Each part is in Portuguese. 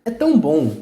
É tão bom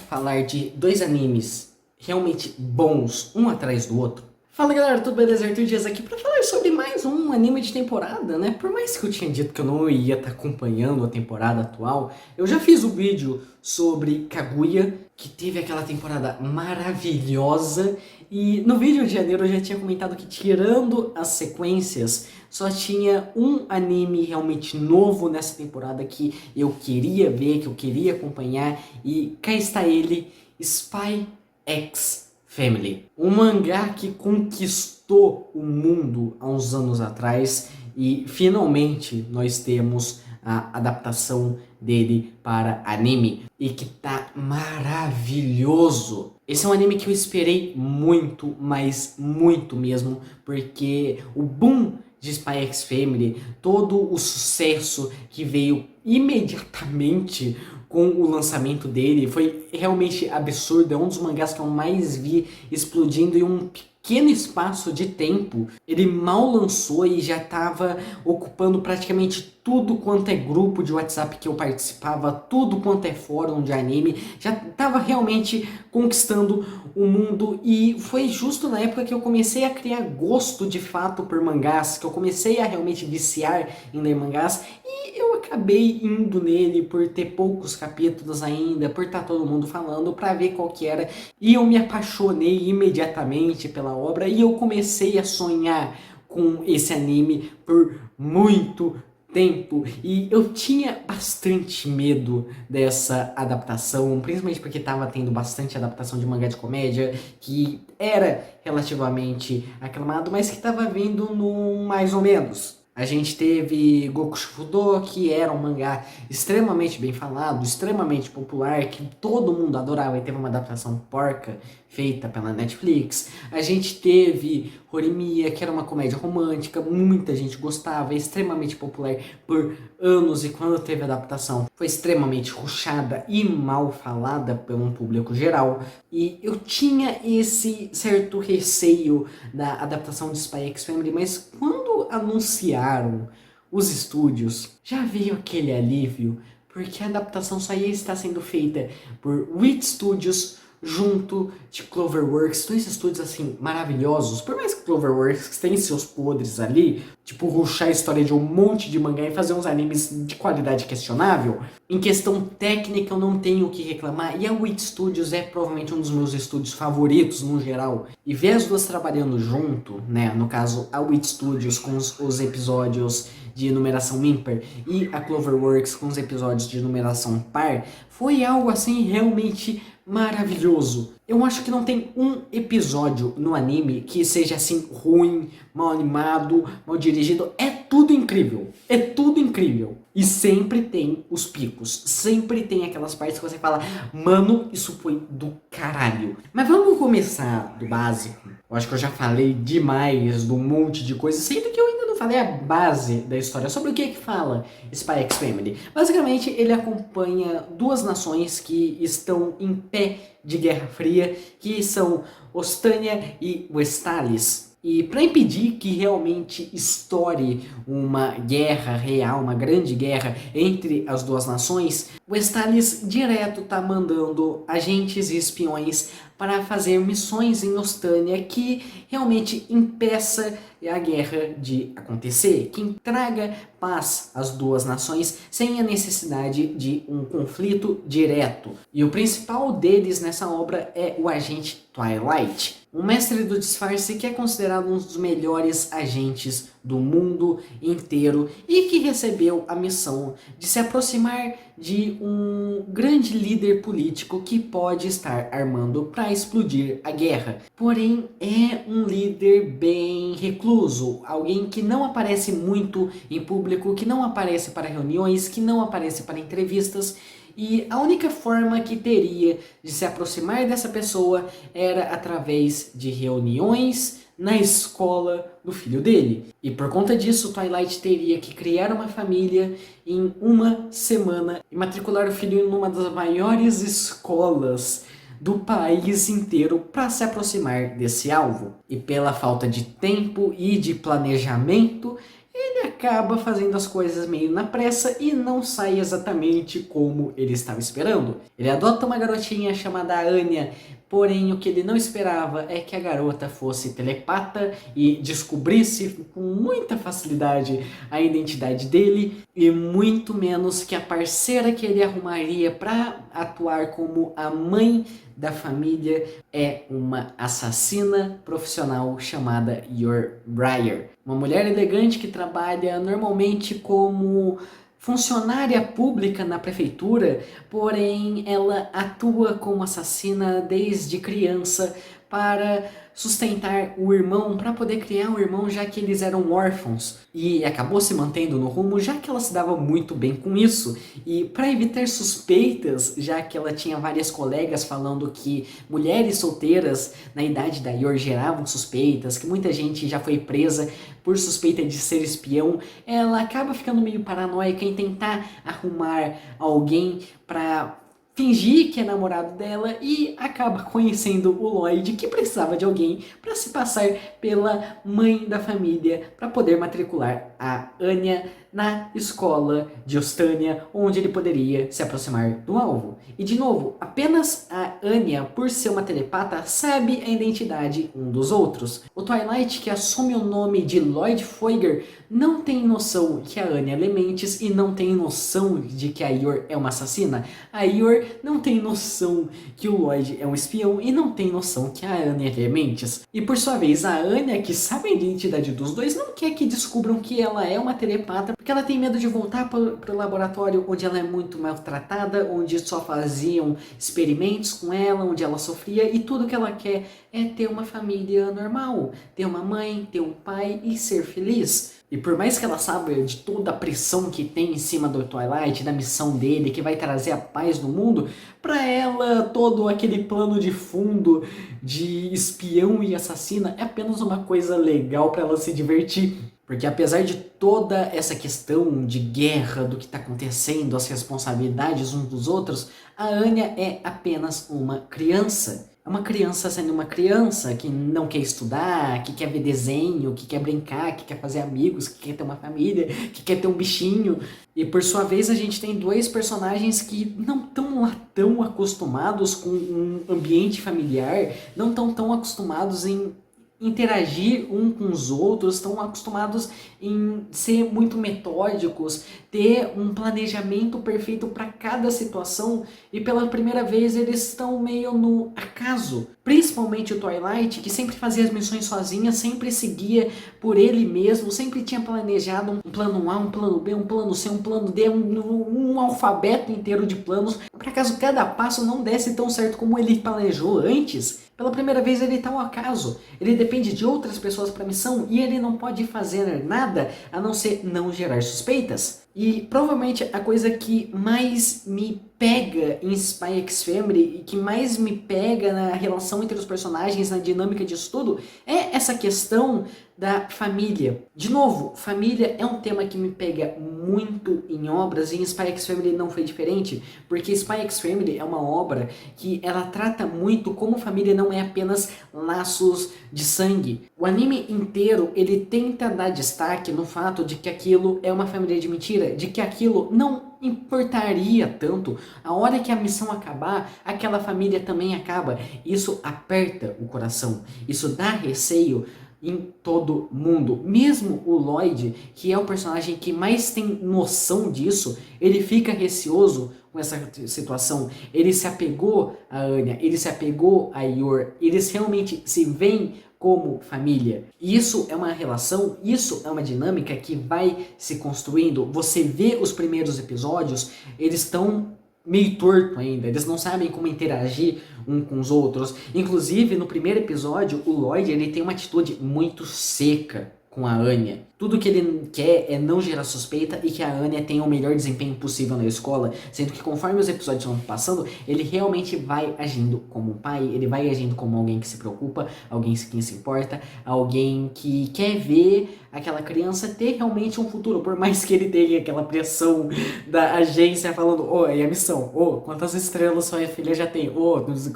falar de dois animes realmente bons, um atrás do outro. Fala galera, tudo beleza? Arthur Dias aqui para falar sobre mais um anime de temporada, né? Por mais que eu tinha dito que eu não ia estar acompanhando a temporada atual, eu já fiz um vídeo sobre Kaguya, que teve aquela temporada maravilhosa, e no vídeo de janeiro eu já tinha comentado que tirando as sequências, só tinha um anime realmente novo nessa temporada que eu queria ver, que eu queria acompanhar, e cá está ele, Spy X Family. Um mangá que conquistou o mundo há uns anos atrás e finalmente nós temos a adaptação dele para anime e que tá maravilhoso. Esse é um anime que eu esperei muito, mas muito mesmo, porque o boom de Spy X Family, todo o sucesso que veio imediatamente com o lançamento dele foi realmente absurdo. É um dos mangás que eu mais vi explodindo em um pequeno espaço de tempo. Ele mal lançou e já estava ocupando praticamente tudo quanto é grupo de WhatsApp que eu participava, tudo quanto é fórum de anime, já estava realmente conquistando o mundo. E foi justo na época que eu comecei a criar gosto de fato por mangás, que eu comecei a realmente viciar em ler mangás, e eu acabei indo nele por ter poucos capítulos ainda, por estar todo mundo falando, para ver qual que era, e eu me apaixonei imediatamente pela obra e eu comecei a sonhar com esse anime por muito tempo, e eu tinha bastante medo dessa adaptação, principalmente porque estava tendo bastante adaptação de mangá de comédia que era relativamente aclamado, mas que estava vindo no mais ou menos. A gente teve Goku Shufudo, que era um mangá extremamente bem falado, extremamente popular, que todo mundo adorava e teve uma adaptação porca feita pela Netflix. A gente teve Horimiya, que era uma comédia romântica, muita gente gostava, extremamente popular por anos, e quando teve adaptação foi extremamente rushada e mal falada pelo público geral. E eu tinha esse certo receio da adaptação de Spy X Family, mas quando anunciaram os estúdios, já veio aquele alívio, porque a adaptação só ia estar sendo feita por Wit Studios junto de Cloverworks, dois estúdios assim maravilhosos. Por mais que Cloverworks tenha seus podres ali, tipo rushar a história de um monte de mangá e fazer uns animes de qualidade questionável, em questão técnica eu não tenho o que reclamar, e a Wit Studios é provavelmente um dos meus estúdios favoritos no geral. E ver as duas trabalhando junto, né, no caso a Wit Studios com os episódios de numeração ímpar e a Cloverworks com os episódios de numeração par, foi algo assim realmente maravilhoso. Eu acho que não tem um episódio no anime que seja assim ruim, mal animado, mal dirigido. É tudo incrível. É tudo incrível. E sempre tem os picos. Sempre tem aquelas partes que você fala, mano, isso foi do caralho. Mas vamos começar do básico. Eu acho que eu já falei demais do monte de coisa, sendo que eu ainda não falei a base da história. Sobre o que fala Spy X Family? Basicamente, ele acompanha duas nações que estão em pé de Guerra Fria, que são Ostânia e Westalis. E para impedir que realmente estoure uma guerra real, uma grande guerra entre as duas nações, o Westalis direto tá mandando agentes e espiões para fazer missões em Ostânia que realmente impeça a guerra de acontecer, que traga paz às duas nações sem a necessidade de um conflito direto. E o principal deles nessa obra é o agente Twilight, um mestre do disfarce que é considerado um dos melhores agentes do mundo inteiro e que recebeu a missão de se aproximar de um grande líder político que pode estar armando para explodir a guerra. Porém, é um líder bem recluso, alguém que não aparece muito em público, que não aparece para reuniões, que não aparece para entrevistas. E a única forma que teria de se aproximar dessa pessoa era através de reuniões na escola do filho dele. E por conta disso, Twilight teria que criar uma família em uma semana e matricular o filho em uma das maiores escolas do país inteiro para se aproximar desse alvo. E pela falta de tempo e de planejamento, ele acaba fazendo as coisas meio na pressa e não sai exatamente como ele estava esperando. Ele adota uma garotinha chamada Anya, porém o que ele não esperava é que a garota fosse telepata e descobrisse com muita facilidade a identidade dele, e muito menos que a parceira que ele arrumaria para atuar como a mãe da família é uma assassina profissional chamada Yor Breyer. Uma mulher elegante que trabalha normalmente como funcionária pública na prefeitura, porém ela atua como assassina desde criança para sustentar o irmão, para poder criar um irmão, já que eles eram órfãos, e acabou se mantendo no rumo, já que ela se dava muito bem com isso, e para evitar suspeitas, já que ela tinha várias colegas falando que mulheres solteiras na idade da Yor geravam suspeitas, que muita gente já foi presa por suspeita de ser espião, ela acaba ficando meio paranoica em tentar arrumar alguém para fingir que é namorado dela e acaba conhecendo o Lloyd, que precisava de alguém para se passar pela mãe da família para poder matricular a Anya na escola de Ostânia, onde ele poderia se aproximar do alvo. E de novo, apenas a Anya, por ser uma telepata, sabe a identidade um dos outros. O Twilight, que assume o nome de Lloyd Foyger, não tem noção que a Anya é Lementes e não tem noção de que a Yor é uma assassina. A Yor não tem noção que o Lloyd é um espião e não tem noção que a Anya é Lementes. E por sua vez, a Anya, que sabe a identidade dos dois, não quer que descubram que ela é uma telepata, porque ela tem medo de voltar para o laboratório onde ela é muito maltratada, onde só faziam experimentos com ela, onde ela sofria, e tudo que ela quer é ter uma família normal, ter uma mãe, ter um pai e ser feliz. E por mais que ela saiba de toda a pressão que tem em cima do Twilight, da missão dele, que vai trazer a paz no mundo, para ela todo aquele plano de fundo de espião e assassina é apenas uma coisa legal para ela se divertir. Porque apesar de toda essa questão de guerra, do que está acontecendo, as responsabilidades uns dos outros, a Anya é apenas uma criança. É uma criança sendo uma criança que não quer estudar, que quer ver desenho, que quer brincar, que quer fazer amigos, que quer ter uma família, que quer ter um bichinho. E por sua vez a gente tem dois personagens que não estão lá tão acostumados com um ambiente familiar, não estão tão acostumados em interagir um com os outros, estão acostumados em ser muito metódicos, ter um planejamento perfeito para cada situação, e pela primeira vez eles estão meio no acaso. Principalmente o Twilight, que sempre fazia as missões sozinha, sempre seguia por ele mesmo, sempre tinha planejado um plano A, um plano B, um plano C, um plano D, um alfabeto inteiro de planos, para caso cada passo não desse tão certo como ele planejou antes. Pela primeira vez ele está ao acaso, ele depende de outras pessoas para a missão e ele não pode fazer nada a não ser não gerar suspeitas. E provavelmente a coisa que mais me pega em Spy X Family e que mais me pega na relação entre os personagens, na dinâmica disso tudo, é essa questão da família. De novo, família é um tema que me pega muito em obras e em Spy X Family não foi diferente, porque Spy X Family é uma obra que ela trata muito como família não é apenas laços de sangue. O anime inteiro ele tenta dar destaque no fato de que aquilo é uma família de mentira, de que aquilo não importaria tanto. A hora que a missão acabar, aquela família também acaba. Isso aperta o coração, isso dá receio em todo mundo. Mesmo o Lloyd, que é o personagem que mais tem noção disso, ele fica receoso com essa situação. Ele se apegou a Anya, ele se apegou a Yor, eles realmente se veem como família. Isso é uma relação, isso é uma dinâmica que vai se construindo. Você vê os primeiros episódios, eles estão meio torto ainda, eles não sabem como interagir um com os outros. Inclusive, no primeiro episódio, o Lloyd ele tem uma atitude muito seca com a Anya. Tudo que ele quer é não gerar suspeita e que a Anya tenha o melhor desempenho possível na escola, sendo que conforme os episódios vão passando, ele realmente vai agindo como um pai, ele vai agindo como alguém que se preocupa, alguém que se importa, alguém que quer ver aquela criança ter realmente um futuro, por mais que ele tenha aquela pressão da agência falando, e a missão, quantas estrelas sua filha já tem,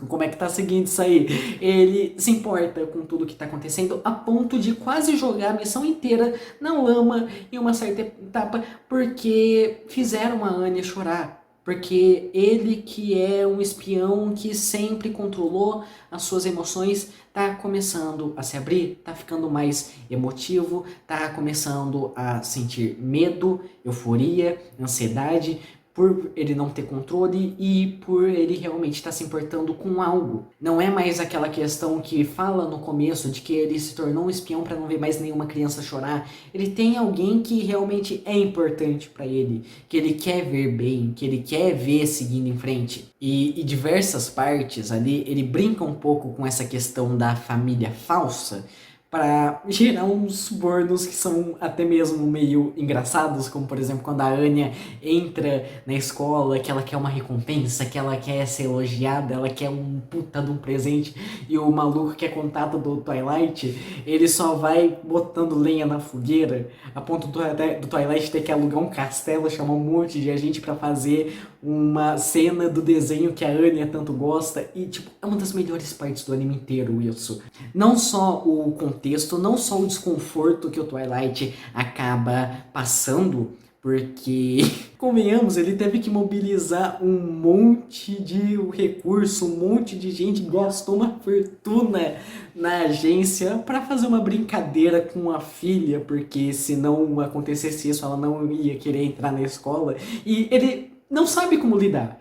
como é que tá seguindo isso aí? Ele se importa com tudo que tá acontecendo a ponto de quase jogar a lição inteira na lama em uma certa etapa porque fizeram a Anya chorar. Porque ele, que é um espião que sempre controlou as suas emoções, tá começando a se abrir, tá ficando mais emotivo, tá começando a sentir medo, euforia, ansiedade, por ele não ter controle e por ele realmente estar se importando com algo. Não é mais aquela questão que fala no começo de que ele se tornou um espião para não ver mais nenhuma criança chorar. Ele tem alguém que realmente é importante para ele, que ele quer ver bem, que ele quer ver seguindo em frente. E diversas partes ali, ele brinca um pouco com essa questão da família falsa, para gerar uns subornos que são até mesmo meio engraçados, como por exemplo quando a Anya entra na escola, que ela quer uma recompensa, que ela quer ser elogiada, ela quer um puta de um presente, e o maluco que é contato do Twilight, ele só vai botando lenha na fogueira, a ponto do Twilight ter que alugar um castelo, chamar um monte de gente para fazer uma cena do desenho que a Anya tanto gosta, e tipo, é uma das melhores partes do anime inteiro isso. Não só o contexto, não só o desconforto que o Twilight acaba passando, porque, convenhamos, ele teve que mobilizar um monte de recurso, um monte de gente gastou uma fortuna na agência para fazer uma brincadeira com a filha, porque se não acontecesse isso, ela não ia querer entrar na escola, e ele não sabe como lidar.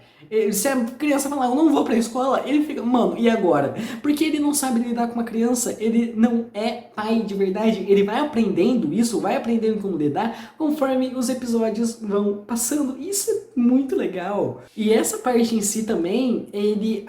Se a criança falar, eu não vou pra escola, ele fica, mano, e agora? Porque ele não sabe lidar com uma criança, ele não é pai de verdade, ele vai aprendendo isso, vai aprendendo como lidar, conforme os episódios vão passando. Isso é muito legal. E essa parte em si também, ele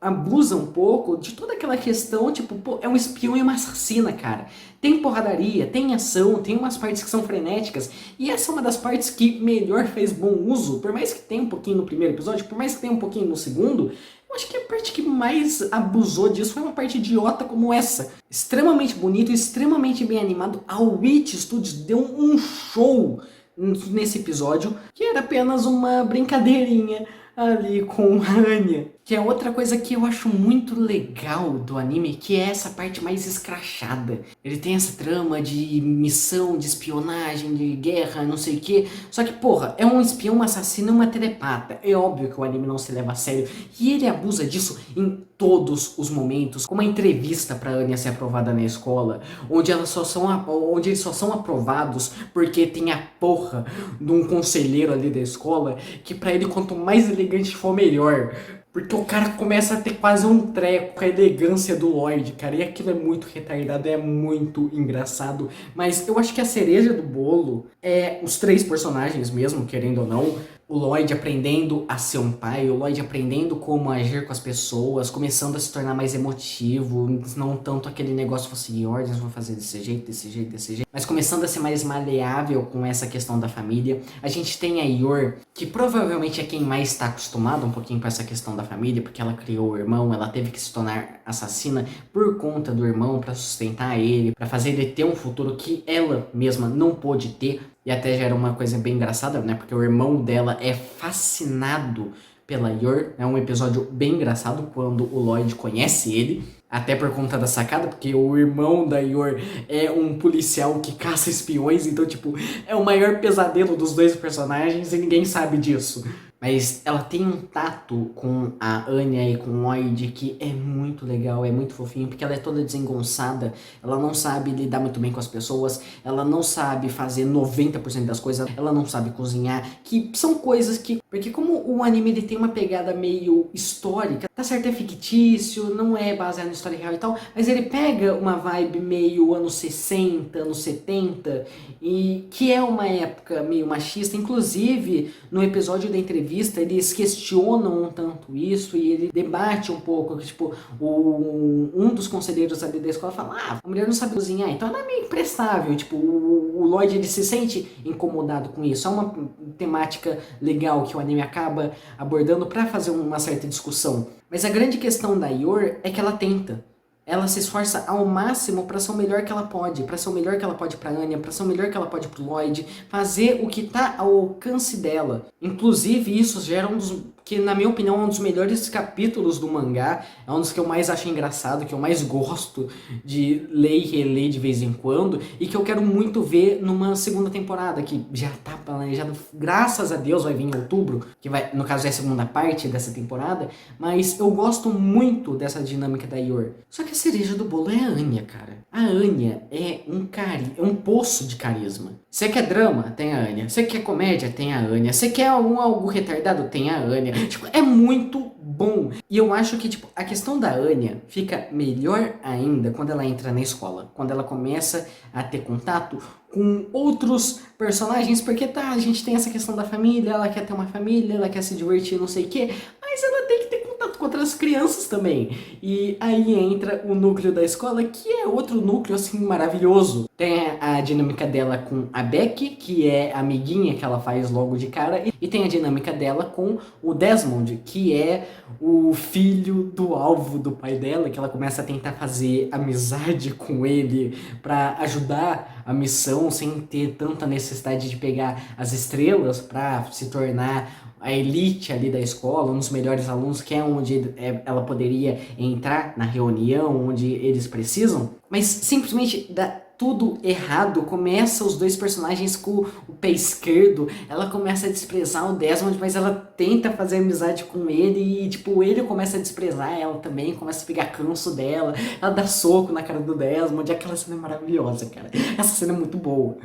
abusa um pouco de toda aquela questão, tipo, pô, é um espião e uma assassina, cara. Tem porradaria, tem ação, tem umas partes que são frenéticas, e essa é uma das partes que melhor fez bom uso, por mais que tenha um pouquinho no primeiro episódio, por mais que tenha um pouquinho no segundo, eu acho que a parte que mais abusou disso foi uma parte idiota como essa. Extremamente bonito, extremamente bem animado. A Witch Studios deu um show nesse episódio, que era apenas uma brincadeirinha ali com a Anya. Que é outra coisa que eu acho muito legal do anime, que é essa parte mais escrachada. Ele tem essa trama de missão, de espionagem, de guerra, não sei o que. Só que, porra, é um espião, um assassino e uma telepata. É óbvio que o anime não se leva a sério. E ele abusa disso em todos os momentos. Como a entrevista pra Anya ser aprovada na escola, onde eles só são aprovados porque tem a porra de um conselheiro ali da escola, que pra ele quanto mais elegante for, melhor. Porque o cara começa a ter quase um treco com a elegância do Lloyd, cara. E aquilo é muito retardado, é muito engraçado. Mas eu acho que a cereja do bolo é os três personagens mesmo, querendo ou não. O Lloyd aprendendo a ser um pai, o Lloyd aprendendo como agir com as pessoas, começando a se tornar mais emotivo, não tanto aquele negócio, vou seguir ordens, vou fazer desse jeito, desse jeito, desse jeito, mas começando a ser mais maleável com essa questão da família. A gente tem a Yor, que provavelmente é quem mais está acostumado um pouquinho com essa questão da família, porque ela criou o irmão, ela teve que se tornar assassina por conta do irmão, para sustentar ele, para fazer ele ter um futuro que ela mesma não pôde ter. E até já era uma coisa bem engraçada, né? Porque o irmão dela é fascinado pela Yor. É um episódio bem engraçado quando o Lloyd conhece ele. Até por conta da sacada, porque o irmão da Yor é um policial que caça espiões. Então, tipo, é o maior pesadelo dos dois personagens e ninguém sabe disso. Mas ela tem um tato com a Anya e com o Lloyd que é muito legal, é muito fofinho, porque ela é toda desengonçada, ela não sabe lidar muito bem com as pessoas, ela não sabe fazer 90% das coisas, ela não sabe cozinhar, que são coisas que... Porque como o anime ele tem uma pegada meio histórica, tá certo, é fictício, não é baseado em história real e tal, mas ele pega uma vibe meio anos 60, anos 70, e que é uma época meio machista. Inclusive, no episódio da entrevista, eles questionam um tanto isso e ele debate um pouco, que tipo, um dos conselheiros ali da escola fala, a mulher não sabe cozinhar, então ela é meio imprestável, tipo, o Lloyd ele se sente incomodado com isso. É uma temática legal que o anime acaba abordando para fazer uma certa discussão. Mas a grande questão da Yor é que ela tenta. Ela se esforça ao máximo para ser o melhor que ela pode, para ser o melhor que ela pode pra Anya, para ser o melhor que ela pode pro Lloyd, fazer o que tá ao alcance dela. Inclusive, isso gera um dos que na minha opinião é um dos melhores capítulos do mangá, é um dos que eu mais acho engraçado, que eu mais gosto de ler e reler de vez em quando, e que eu quero muito ver numa segunda temporada, que já tá planejado, graças a Deus vai vir em outubro, que vai, no caso é a segunda parte dessa temporada, mas eu gosto muito dessa dinâmica da Yor. Só que a cereja do bolo é a Anya, cara. A Anya é um poço de carisma. Você quer drama? Tem a Anya. Você quer comédia? Tem a Anya. Você quer algo retardado? Tem a Anya. Tipo, é muito bom. E eu acho que, tipo, a questão da Anya fica melhor ainda quando ela entra na escola. Quando ela começa a ter contato com outros personagens, porque tá, a gente tem essa questão da família, ela quer ter uma família, ela quer se divertir, não sei o quê, mas ela tem que ter contato com outras crianças também. E aí entra o núcleo da escola, que é outro núcleo, assim, maravilhoso. Tem a dinâmica dela com a Becky, que é a amiguinha que ela faz logo de cara, e tem a dinâmica dela com o Desmond, que é o filho do alvo do pai dela, que ela começa a tentar fazer amizade com ele pra ajudar a missão sem ter tanta necessidade de pegar as estrelas pra se tornar a elite ali da escola, um dos melhores alunos, que é onde ela poderia entrar na reunião, onde eles precisam, mas simplesmente dá tudo errado. Começa os dois personagens com o pé esquerdo, ela começa a desprezar o Desmond, mas ela tenta fazer amizade com ele e, tipo, ele começa a desprezar ela também, começa a ficar canso dela, ela dá soco na cara do Desmond, aquela cena é maravilhosa, cara. Essa cena é muito boa.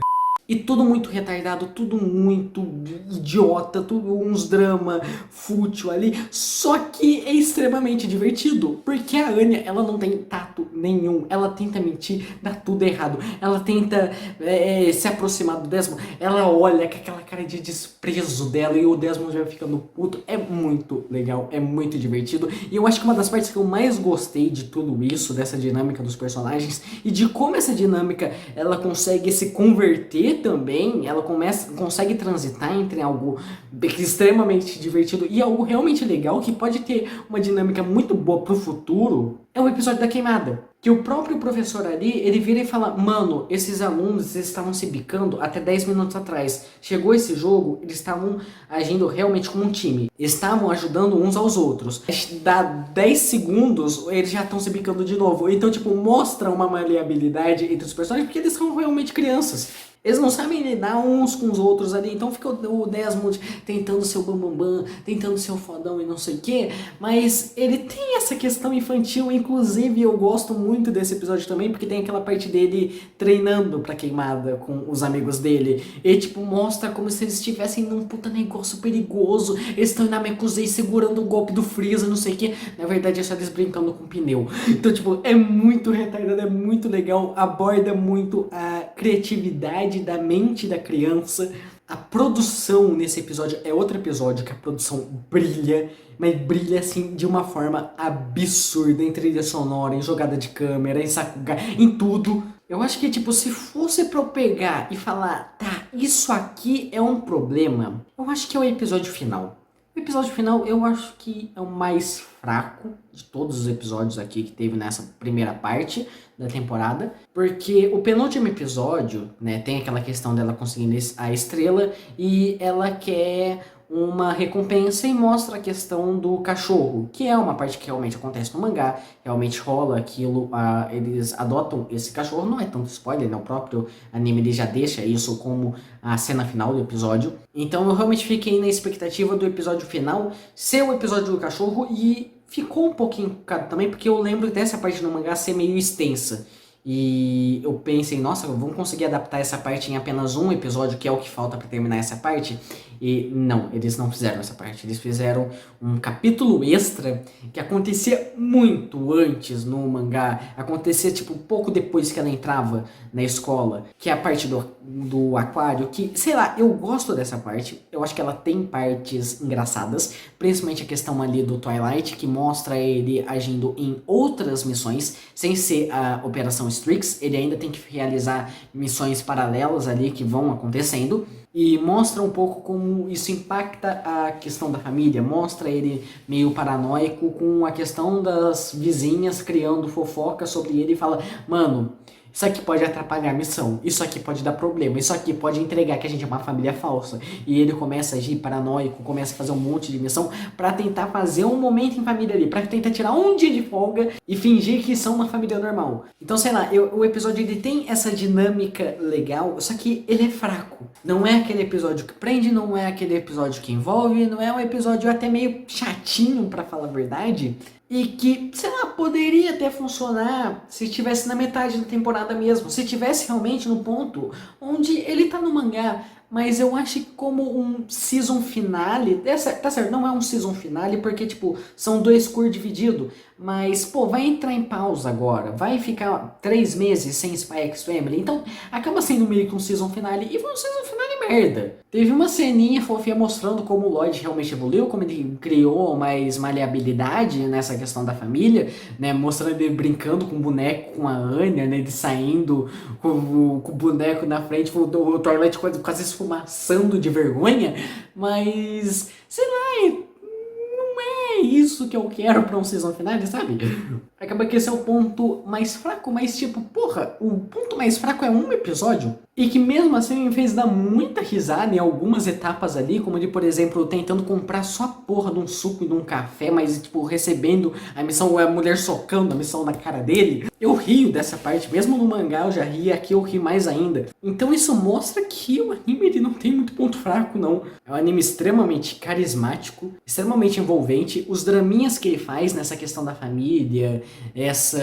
E tudo muito retardado, tudo muito idiota, tudo uns drama fútil ali, só que é extremamente divertido, porque a Anya, ela não tem tato nenhum, ela tenta mentir, dá tudo errado, ela tenta se aproximar do Desmond, ela olha com aquela cara de desprezo dela e o Desmond já vai ficando puto, é muito legal, é muito divertido, e eu acho que uma das partes que eu mais gostei de tudo isso, dessa dinâmica dos personagens, e de como essa dinâmica, ela consegue se converter também, ela consegue transitar entre algo extremamente divertido e algo realmente legal que pode ter uma dinâmica muito boa pro futuro, é o episódio da queimada. Que o próprio professor ali, ele vira e fala, mano, esses alunos, eles estavam se bicando até 10 minutos atrás. Chegou esse jogo, eles estavam agindo realmente como um time. Estavam ajudando uns aos outros. Dá 10 segundos, eles já estão se bicando de novo. Então, tipo, mostra uma maleabilidade entre os personagens, porque eles são realmente crianças. Eles não sabem lidar uns com os outros ali, então fica o Desmond tentando ser o bambambam, tentando ser o fodão e não sei o que, mas ele tem essa questão infantil, inclusive eu gosto muito desse episódio também, porque tem aquela parte dele treinando pra queimada com os amigos dele, e tipo, mostra como se eles estivessem num puta negócio perigoso, eles estão na Mekuzei segurando o golpe do Freeza, não sei o que, na verdade é só eles brincando com pneu, então tipo, é muito retardado, é muito legal, aborda muito a criatividade da mente da criança. A produção nesse episódio é outro episódio que a produção brilha, mas brilha assim de uma forma absurda, em trilha sonora, em jogada de câmera, em Sakuga, em tudo. Eu acho que, tipo, se fosse pra eu pegar e falar, tá, isso aqui é um problema, eu acho que é o episódio final. O episódio final eu acho que é o mais fraco de todos os episódios aqui que teve nessa primeira parte da temporada, porque o penúltimo episódio, né, tem aquela questão dela conseguindo a estrela e ela quer uma recompensa e mostra a questão do cachorro, que é uma parte que realmente acontece no mangá, realmente rola aquilo, eles adotam esse cachorro, não é tanto spoiler, né, o próprio anime ele já deixa isso como a cena final do episódio, então eu realmente fiquei na expectativa do episódio final ser o episódio do cachorro e ficou um pouquinho complicado também, porque eu lembro dessa parte do mangá ser meio extensa. E eu pensei, nossa, vamos conseguir adaptar essa parte em apenas um episódio, que é o que falta para terminar essa parte. E não, eles não fizeram essa parte. Eles fizeram um capítulo extra que acontecia muito antes no mangá. Acontecia, tipo, pouco depois que ela entrava na escola. Que é a parte do aquário, que, sei lá, eu gosto dessa parte. Eu acho que ela tem partes engraçadas. Principalmente a questão ali do Twilight, que mostra ele agindo em outras missões, sem ser a Operação Strix. Ele ainda tem que realizar missões paralelas ali que vão acontecendo. E mostra um pouco como isso impacta a questão da família. Mostra ele meio paranoico com a questão das vizinhas criando fofoca sobre ele e fala, mano, Isso aqui pode atrapalhar a missão, isso aqui pode dar problema, isso aqui pode entregar que a gente é uma família falsa. E ele começa a agir paranoico, começa a fazer um monte de missão pra tentar fazer um momento em família ali, pra tentar tirar um dia de folga e fingir que são uma família normal. Então, sei lá, o episódio ele tem essa dinâmica legal, só que ele é fraco. Não é aquele episódio que prende, não é aquele episódio que envolve, não é um episódio até meio chatinho, pra falar a verdade. E que, sei lá, poderia até funcionar se estivesse na metade da temporada mesmo. Se tivesse realmente no ponto onde ele tá no mangá. Mas eu acho que como um season finale... Tá certo, não é um season finale porque, tipo, são 2 cours divididos. Mas, pô, vai entrar em pausa agora. Vai ficar 3 meses sem Spy X Family. Então, acaba sendo meio que um season finale. E foi um season finale merda. Teve uma ceninha fofinha mostrando como o Lloyd realmente evoluiu, como ele criou mais maleabilidade nessa questão da família, né? Mostrando ele brincando com o boneco, com a Anya, né? Ele saindo com o boneco na frente, o Twilight quase esfumaçando de vergonha. Mas, sei lá, é isso que eu quero pra um season finale, sabe? Acaba que esse é o ponto mais fraco, mas tipo, porra, o ponto mais fraco é um episódio. E que mesmo assim me fez dar muita risada em algumas etapas ali, como de, por exemplo, tentando comprar só a porra de um suco e de um café, mas tipo, recebendo a missão, ou a mulher socando a missão na cara dele. Eu rio dessa parte, mesmo no mangá eu já ri, aqui eu ri mais ainda. Então isso mostra que o anime ele não tem muito ponto fraco, não. É um anime extremamente carismático, extremamente envolvente. Os draminhas que ele faz nessa questão da família, essa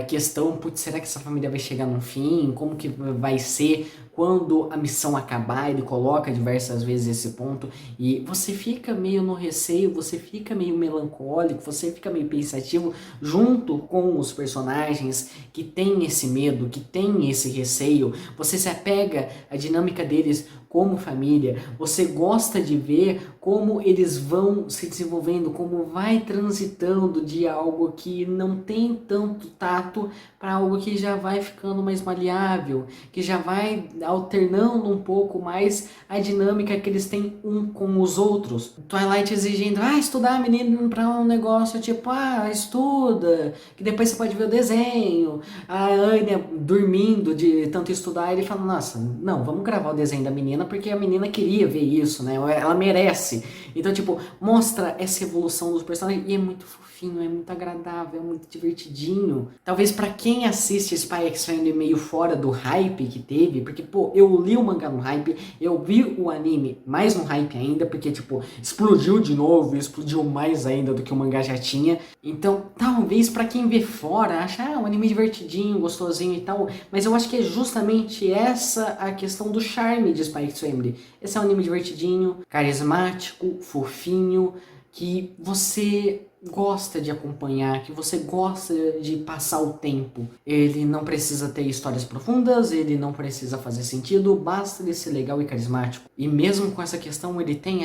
questão, putz, será que essa família vai chegar no fim? Como que vai ser quando a missão acabar? Ele coloca diversas vezes esse ponto e você fica meio no receio, você fica meio melancólico, você fica meio pensativo junto com os personagens que tem esse medo, que tem esse receio. Você se apega à dinâmica deles como família, você gosta de ver como eles vão se desenvolvendo, como vai transitando de algo que não tem tanto tato para algo que já vai ficando mais maleável, que já vai alternando um pouco mais a dinâmica que eles têm um com os outros. Twilight exigindo, estudar a menina para um negócio tipo, estuda, que depois você pode ver o desenho. A Anya dormindo de tanto estudar, ele fala, nossa, não, vamos gravar o desenho da menina porque a menina queria ver isso, né? Ela merece. Então, tipo, mostra essa evolução dos personagens e é muito fofinho, é muito agradável, é muito divertidinho. Talvez pra quem assiste Spy X Family meio fora do hype que teve, porque, pô, eu li o mangá no hype, eu vi o anime mais no hype ainda, porque, tipo, explodiu de novo, explodiu mais ainda do que o mangá já tinha. Então, talvez pra quem vê fora, acha, um anime divertidinho, gostosinho e tal, mas eu acho que é justamente essa a questão do charme de Spy X Family. Esse é um anime divertidinho, carismático, fofinho, que você gosta de acompanhar, que você gosta de passar o tempo. Ele não precisa ter histórias profundas, ele não precisa fazer sentido, basta ele ser legal e carismático. E mesmo com essa questão, ele tem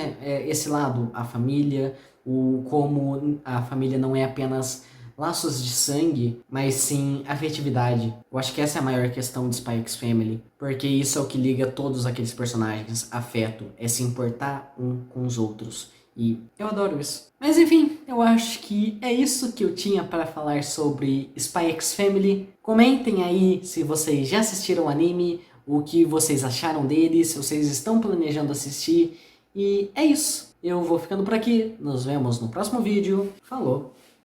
esse lado, a família, como a família não é apenas laços de sangue, mas sim afetividade. Eu acho que essa é a maior questão de Spy X Family, porque isso é o que liga todos aqueles personagens, afeto, é se importar um com os outros. E eu adoro isso. Mas enfim, eu acho que é isso que eu tinha para falar sobre Spy X Family. Comentem aí se vocês já assistiram o anime, o que vocês acharam dele, se vocês estão planejando assistir. E é isso. Eu vou ficando por aqui. Nos vemos no próximo vídeo. Falou!